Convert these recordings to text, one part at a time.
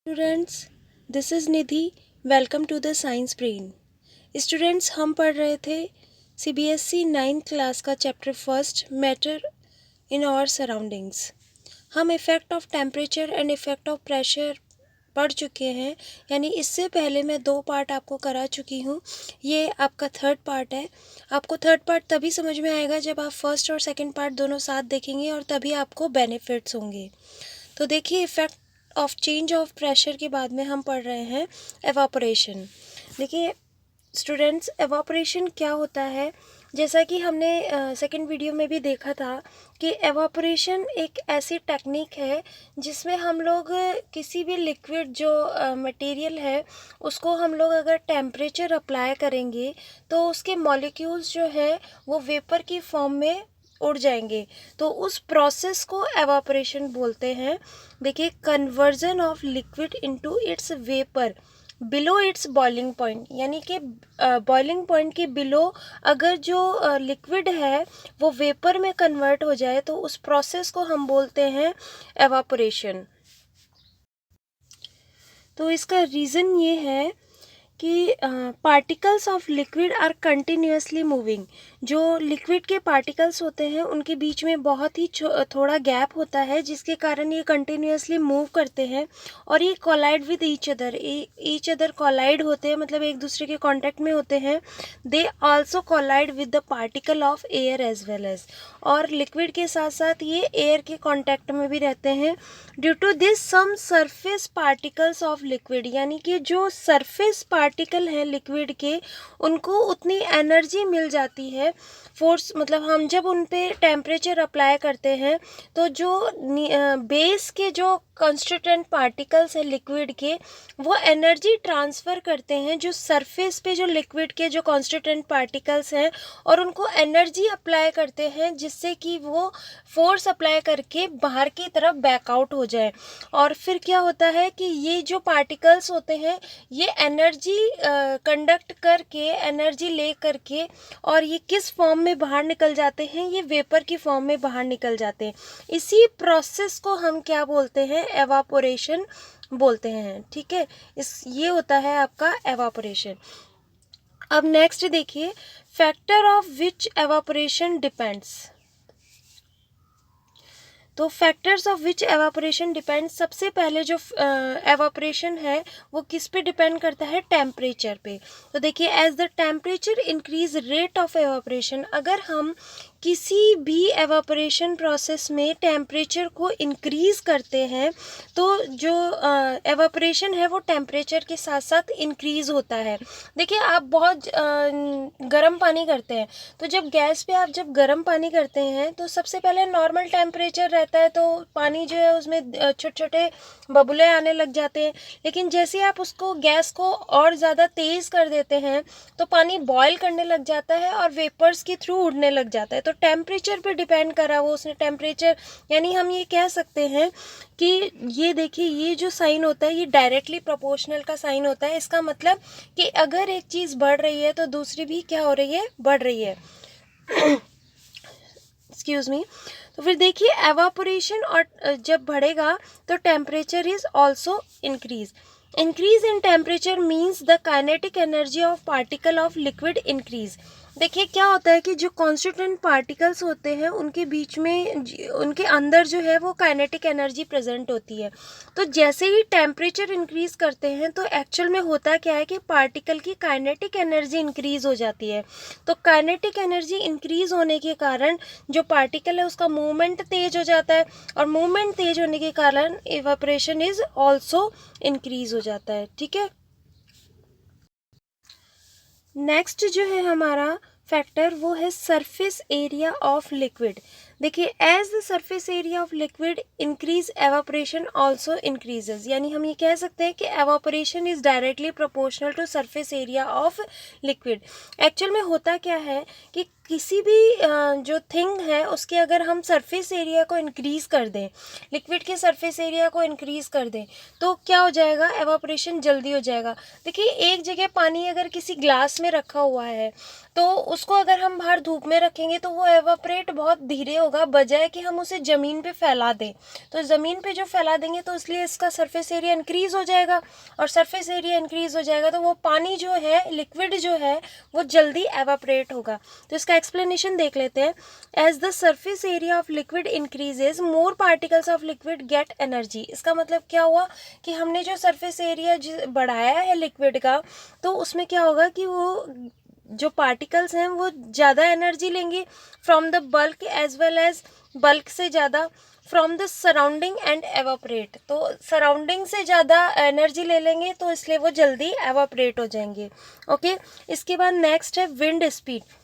Students, this is Nidhi. Welcome to the Science Brain. Students, हम पढ़ रहे थे सीबीएसई 9th क्लास का chapter first, matter in our surroundings. हम effect of temperature and effect of pressure पढ़ चुके हैं, यानी इससे पहले मैं 2 पार्ट आपको करा चुकी हूँ। ये आपका थर्ड पार्ट है। आपको थर्ड पार्ट तभी समझ में आएगा जब आप फर्स्ट और सेकंड पार्ट दोनों साथ देखेंगे, और तभी आपको बेनिफिट्स होंगे। तो देखिए, effect of change of pressure के बाद में हम पढ़ रहे हैं एवापोरेशन। देखिए स्टूडेंट्स, एवापोरेशन क्या होता है? जैसा कि हमने सेकंड वीडियो में भी देखा था कि एवापोरेशन एक ऐसी टेक्निक है जिसमें हम लोग किसी भी लिक्विड जो मटेरियल है उसको हम लोग अगर टेम्परेचर अप्लाई करेंगे तो उसके मॉलिक्यूल्स जो है वो वेपर की फॉर्म में उड़ जाएंगे। तो उस प्रोसेस को एवापोरेशन बोलते हैं। देखिए, conversion of liquid into its vapour below it's boiling point, यानी कि बॉइलिंग पॉइंट के बिलो अगर जो लिक्विड है वो वेपर में कन्वर्ट हो जाए तो उस प्रोसेस को हम बोलते हैं एवापोरेशन। तो इसका रीज़न ये है कि particles of liquid are continuously moving. जो लिक्विड के पार्टिकल्स होते हैं उनके बीच में बहुत ही थोड़ा गैप होता है, जिसके कारण ये कंटिन्यूसली मूव करते हैं और ये collide with each other collide होते हैं, मतलब एक दूसरे के कांटेक्ट में होते हैं। They also collide with the particle of air as well as, और लिक्विड के साथ साथ ये एयर के कांटेक्ट में भी रहते हैं। Due to this some surface particles of liquid, यानी कि जो सरफेस पार्टिकल हैं लिक्विड के, उनको उतनी एनर्जी मिल जाती है फोर्स, मतलब हम जब उन पे टेम्परेचर अप्लाई करते हैं तो जो बेस के जो कॉन्स्टिट्यूएंट पार्टिकल्स हैं लिक्विड के, वो एनर्जी ट्रांसफ़र करते हैं जो सरफेस पे जो लिक्विड के जो कॉन्स्टिट्यूएंट पार्टिकल्स हैं, और उनको एनर्जी अप्लाई करते हैं जिससे कि वो फोर्स अप्लाई करके बाहर की तरफ बैकआउट हो जाए। और फिर क्या होता है कि ये जो पार्टिकल्स होते हैं ये एनर्जी कंडक्ट करके, एनर्जी ले करके, और ये किस फॉर्म में बाहर निकल जाते हैं? ये वेपर की फॉर्म में बाहर निकल जाते हैं। इसी प्रोसेस को हम क्या बोलते हैं? एवापोरेशन बोलते हैं। ठीक है, ये होता है आपका एवापोरेशन। अब नेक्स्ट देखिए, factor of which evaporation depends. तो factors of which evaporation depend, सबसे पहले जो एवापोरेशन है वो किस पे डिपेंड करता है? टेम्परेचर पे। तो देखिए, as the temperature increase rate of evaporation, अगर हम किसी भी एवापोरेशन प्रोसेस में टेम्परेचर को इंक्रीज़ करते हैं तो जो एवापोरेशन है वो टेम्परेचर के साथ साथ इंक्रीज़ होता है। देखिए, आप बहुत गर्म पानी करते हैं, तो जब गैस पे आप जब गर्म पानी करते हैं तो सबसे पहले नॉर्मल टेम्परेचर रहता है, तो पानी जो है उसमें छोटे छोटे बबुले आने लग जाते हैं। लेकिन जैसे आप उसको गैस को और ज़्यादा तेज़ कर देते हैं तो पानी बॉयल करने लग जाता है और वेपर्स के थ्रू उड़ने लग जाता है। तो टेम्परेचर पे डिपेंड करा वो उसने टेम्परेचर, यानी हम ये कह सकते हैं कि ये देखिए, ये जो साइन होता है ये डायरेक्टली प्रोपोर्शनल का साइन होता है। इसका मतलब कि अगर एक चीज़ बढ़ रही है तो दूसरी भी क्या हो रही है? बढ़ रही है। Excuse me. तो फिर देखिए, एवापोरेशन और जब बढ़ेगा तो temperature is also increase. Increase in temperature means the kinetic energy of particle of liquid increase. देखिए, क्या होता है कि जो कॉन्स्टिट्यूएंट पार्टिकल्स होते हैं उनके बीच में उनके अंदर जो है वो काइनेटिक एनर्जी प्रेजेंट होती है। तो जैसे ही टेम्परेचर इंक्रीज करते हैं तो एक्चुअल में होता क्या है कि पार्टिकल की काइनेटिक एनर्जी इंक्रीज हो जाती है। तो काइनेटिक एनर्जी इंक्रीज होने के कारण जो पार्टिकल है उसका मूवमेंट तेज हो जाता है, और मूवमेंट तेज होने के कारण इवेपोरेशन इज ऑल्सो इंक्रीज हो जाता है। ठीक है, नेक्स्ट जो है हमारा फैक्टर वो है सरफेस एरिया ऑफ लिक्विड। देखिए, as the surface area of liquid increase evaporation also increases, यानी हम ये कह सकते हैं कि evaporation is directly proportional to surface area of liquid. Actual में होता क्या है कि किसी भी जो थिंग है उसके अगर हम सरफेस एरिया को इंक्रीज़ कर दें, लिक्विड के सरफेस एरिया को इंक्रीज़ कर दें, तो क्या हो जाएगा, एवापोरेशन जल्दी हो जाएगा। देखिए एक जगह पानी अगर किसी ग्लास में रखा हुआ है तो उसको अगर हम बाहर धूप में रखेंगे तो वो एवापोरेट बहुत धीरे होगा, बजाय कि हम उसे ज़मीन पे फैला दें। तो ज़मीन पे जो फैला देंगे तो इसलिए इसका सरफेस एरिया इंक्रीज़ हो जाएगा, और सरफेस एरिया इंक्रीज़ हो जाएगा तो वो पानी जो है, लिक्विड जो है, वो जल्दी एवापोरेट होगा। तो इसका एक्सप्लेनेशन देख लेते हैं। As the surface area of liquid increases, more particles of liquid get energy. इसका मतलब क्या हुआ कि हमने जो सरफेस एरिया बढ़ाया है लिक्विड का, तो उसमें क्या होगा कि वो जो पार्टिकल्स हैं वो ज़्यादा एनर्जी लेंगे from the bulk, as well as bulk से ज़्यादा from the surrounding and evaporate. तो सराउंडिंग से ज़्यादा एनर्जी ले लेंगे तो इसलिए वो जल्दी एवापोरेट हो जाएंगे। ओके, इसके बाद नेक्स्ट है wind speed.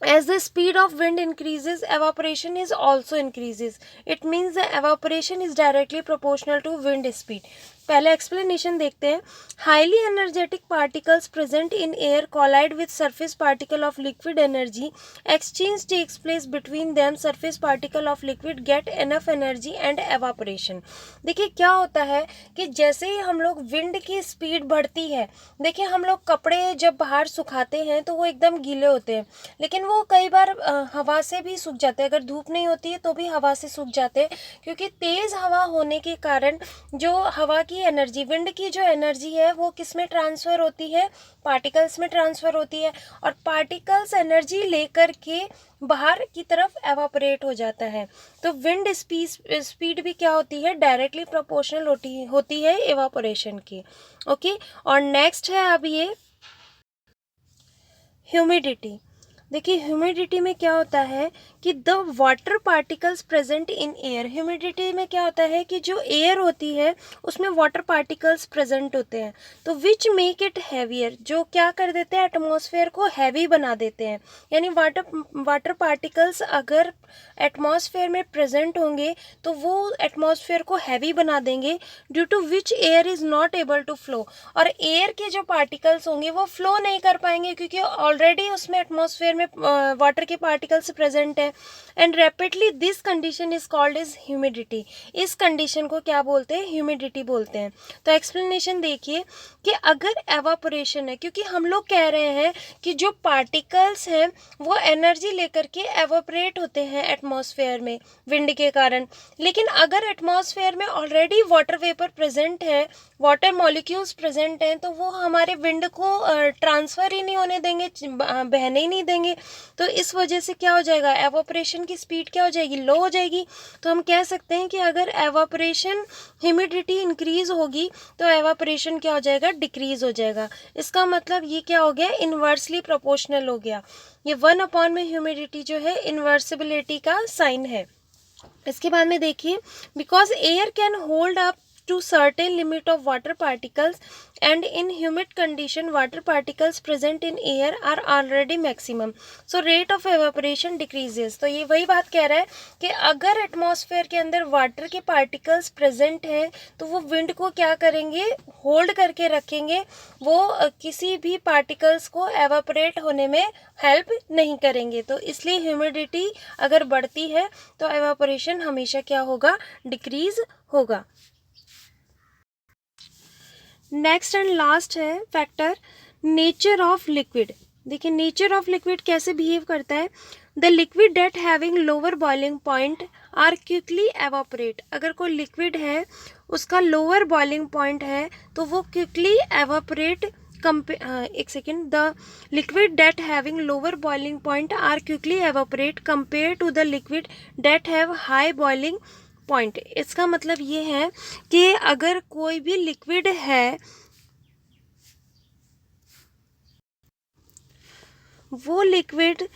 As the speed of wind increases, evaporation is also increases. It means the evaporation is directly proportional to wind speed. पहले एक्सप्लेनेशन देखते हैं। Highly energetic particles present in air collide with surface particle of liquid energy, exchange takes place between them, surface particle of liquid get enough energy and evaporation. देखिए क्या होता है कि जैसे ही हम लोग विंड की स्पीड बढ़ती है, देखिए हम लोग कपड़े जब बाहर सुखाते हैं तो वो एकदम गीले होते हैं, लेकिन वो कई बार हवा से भी सूख जाते हैं। अगर धूप नहीं होती है तो भी हवा से सूख जाते हैं, क्योंकि तेज़ हवा होने के कारण जो हवा की एनर्जी, विंड की जो एनर्जी है वो किस में ट्रांसफ़र होती है, पार्टिकल्स में ट्रांसफ़र होती है, और पार्टिकल्स एनर्जी लेकर के बाहर की तरफ एवापोरेट हो जाता है। तो विंड स्पीड भी क्या होती है, डायरेक्टली प्रोपोर्शनल होती है एवापोरेशन की। ओके, और नेक्स्ट है अब ये ह्यूमिडिटी। देखिए ह्यूमिडिटी में क्या होता है कि the water particles present in air. Humidity में क्या होता है कि जो एयर होती है उसमें वाटर पार्टिकल्स प्रेजेंट होते हैं, तो विच मेक इट हैवियर, जो क्या कर देते हैं, एटमॉस्फेयर को हैवी बना देते हैं। यानी वाटर पार्टिकल्स अगर एटमॉस्फेयर में प्रेजेंट होंगे तो वो एटमॉस्फेयर को हैवी बना देंगे, due to which air is not able to flow. और एयर के जो पार्टिकल्स होंगे वो फ्लो नहीं कर पाएंगे, क्योंकि ऑलरेडी उसमें एटमॉस्फेयर में वाटर के पार्टिकल्स प्रेजेंट है। And rapidly this condition is called is humidity. इस कंडीशन को क्या बोलते हैं, ह्यूमिडिटी बोलते हैं। तो एक्सप्लेनेशन देखिए कि अगर एवापोरेशन है, क्योंकि हम लोग कह रहे हैं कि जो पार्टिकल्स हैं वो एनर्जी लेकर के एवापोरेट होते हैं एटमॉस्फेयर में विंड के कारण, लेकिन अगर एटमॉस्फेयर में ऑलरेडी वाटर वेपर प्रेजेंट है, वाटर मॉलिक्यूल्स प्रेजेंट हैं, तो वो हमारे विंड को ट्रांसफ़र ही नहीं होने देंगे, बहने ही नहीं देंगे। तो इस वजह से क्या हो जाएगा, एवापोरेशन की स्पीड क्या हो जाएगी, लो हो जाएगी। तो हम कह सकते हैं कि अगर एवापोरेशन, ह्यूमिडिटी इंक्रीज होगी तो एवापोरेशन क्या हो जाएगा, डिक्रीज हो जाएगा। इसका मतलब ये क्या हो गया, इन्वर्सली प्रोपोर्शनल हो गया। ये 1 में ह्यूमिडिटी जो है इन्वर्सिबिलिटी का साइन है। इसके बाद में देखिए, because air can hold up to certain limit of water particles, and in humid condition water particles present in air are already maximum, so rate of evaporation decreases। तो ये वही बात कह रहा है कि अगर एटमॉस्फेयर के अंदर वाटर के पार्टिकल्स प्रेजेंट हैं तो वो विंड को क्या करेंगे, होल्ड करके रखेंगे, वो किसी भी पार्टिकल्स को एवापोरेट होने में हेल्प नहीं करेंगे। तो इसलिए ह्यूमिडिटी अगर बढ़ती है तो एवापोरेशन हमेशा क्या होगा, डिक्रीज होगा। नेक्स्ट एंड लास्ट है फैक्टर, नेचर ऑफ लिक्विड। देखिए नेचर ऑफ लिक्विड कैसे बिहेव करता है। The liquid that having lower boiling point are quickly evaporate. अगर कोई लिक्विड है उसका लोअर बॉइलिंग पॉइंट है तो वो क्विकली एवापोरेट, एक second, the liquid that having lower boiling point are quickly evaporate compare to the liquid that have high boiling point. इसका मतलब ये है कि अगर कोई भी लिक्विड है, वो लिक्विड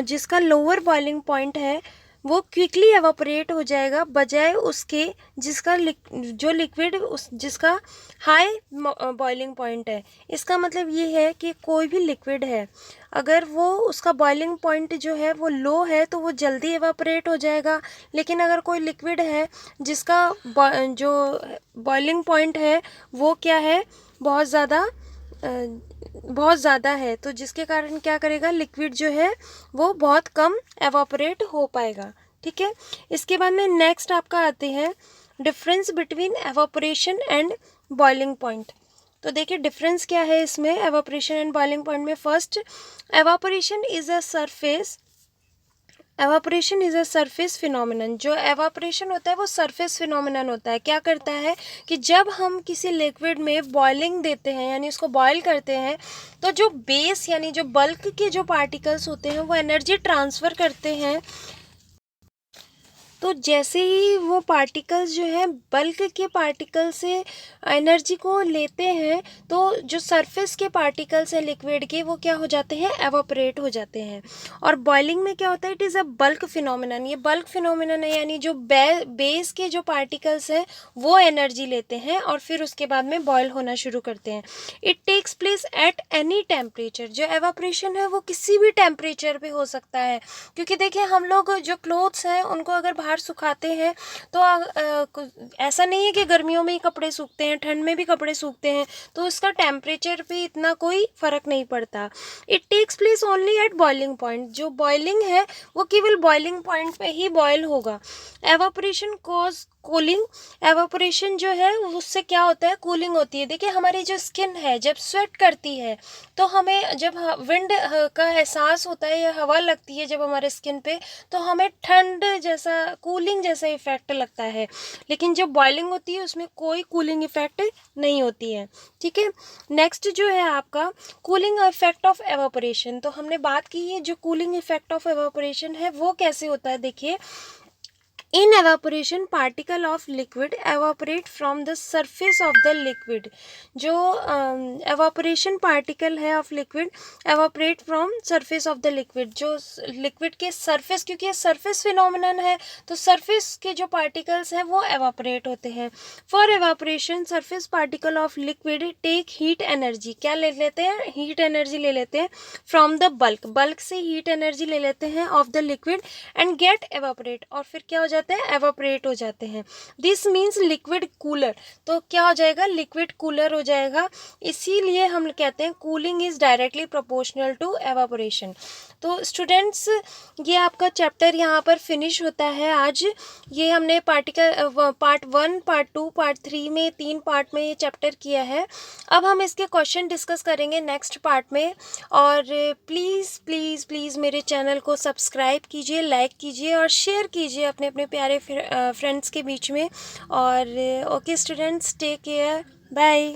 जिसका लोअर बॉइलिंग पॉइंट है वो क्विकली एवापोरेट हो जाएगा, बजाय उसके जो लिक्विड जिसका हाई बॉइलिंग पॉइंट है। इसका मतलब ये है कि कोई भी लिक्विड है अगर वो उसका बॉइलिंग पॉइंट जो है वो लो है तो वो जल्दी एवापोरेट हो जाएगा, लेकिन अगर कोई लिक्विड है जिसका जो बॉइलिंग पॉइंट है वो क्या है, बहुत ज़्यादा बहुत ज़्यादा है, तो जिसके कारण क्या करेगा, लिक्विड जो है वो बहुत कम एवापोरेट हो पाएगा। ठीक है, इसके बाद में नेक्स्ट आपका आते हैं difference between evaporation and boiling point. तो देखिए डिफरेंस क्या है इसमें एवापोरेशन एंड बॉइलिंग पॉइंट में। First, evaporation is a surface, evaporation is a surface phenomenon. जो एवापोरेशन होता है वो सरफेस फिनोमिनन होता है। क्या करता है कि जब हम किसी लिक्विड में बॉइलिंग देते हैं यानी उसको बॉयल करते हैं, तो जो बेस यानी जो बल्क के जो पार्टिकल्स होते हैं वो एनर्जी ट्रांसफ़र करते हैं। तो जैसे ही वो पार्टिकल्स जो है बल्क के पार्टिकल से एनर्जी को लेते हैं, तो जो सरफेस के पार्टिकल्स हैं लिक्विड के वो क्या हो जाते हैं, एवापोरेट हो जाते हैं। और बॉइलिंग में क्या होता है, it is a bulk phenomenon. ये बल्क फिनोमिनन है, यानी जो बेस के जो पार्टिकल्स हैं वो एनर्जी लेते हैं और फिर उसके बाद में बॉयल होना शुरू करते हैं। It takes place at any temperature. जो एवापोरेशन है वो किसी भी टेम्परेचर पे हो सकता है, क्योंकि देखिए हम लोग जो क्लोथ्स हैं उनको अगर बाहर सुखाते हैं तो ऐसा नहीं है कि गर्मियों में ही कपड़े सूखते हैं, ठंड में भी कपड़े सूखते हैं, तो उसका टेम्परेचर पे इतना कोई फ़र्क नहीं पड़ता। It takes place only at boiling point. जो बॉइलिंग है वो केवल बॉइलिंग पॉइंट पे ही बॉयल होगा। Evaporation cause cooling. एवापोरेशन जो है उससे क्या होता है, कूलिंग होती है। देखिए हमारी जो स्किन है जब स्वेट करती है तो हमें जब विंड का एहसास होता है या हवा लगती है जब हमारे स्किन पे, तो हमें ठंड जैसा, कूलिंग जैसा इफ़ेक्ट लगता है। लेकिन जब बॉइलिंग होती है उसमें कोई कूलिंग इफ़ेक्ट नहीं होती है। ठीक है, नेक्स्ट जो है आपका कूलिंग इफेक्ट ऑफ एवापोरेशन। तो हमने बात की है जो कूलिंग इफेक्ट ऑफ एवापोरेशन है वो कैसे होता है। देखिए, in evaporation particle of liquid evaporate from the surface of the liquid। जो evaporation particle है of liquid evaporate from surface of the liquid। जो liquid के surface, क्योंकि ये surface phenomenon है तो surface के जो particles हैं वो evaporate होते हैं। for evaporation surface particle of liquid take heat energy। क्या ले लेते हैं, heat energy ले लेते हैं from the bulk। bulk से heat energy ले लेते हैं of the liquid and get evaporate। और फिर क्या हो जाते हैं, एवापोरेट हो जाते हैं। This means liquid cooler. तो क्या हो जाएगा, लिक्विड कूलर हो जाएगा। इसीलिए हम कहते हैं cooling is directly proportional to evaporation. तो स्टूडेंट्स, ये आपका चैप्टर यहाँ पर फिनिश होता है आज। ये हमने पार्ट 1, पार्ट 2, पार्ट 3 में 3 पार्ट में ये चैप्टर किया है। अब हम इसके क्वेश्चन डिस्कस करेंगे नेक्स्ट पार्ट में। और प्लीज़ प्लीज़ प्लीज़ मेरे चैनल को सब्सक्राइब कीजिए, लाइक कीजिए और शेयर कीजिए अपने अपने प्यारे फ्रेंड्स के बीच में। और okay students, take care, bye.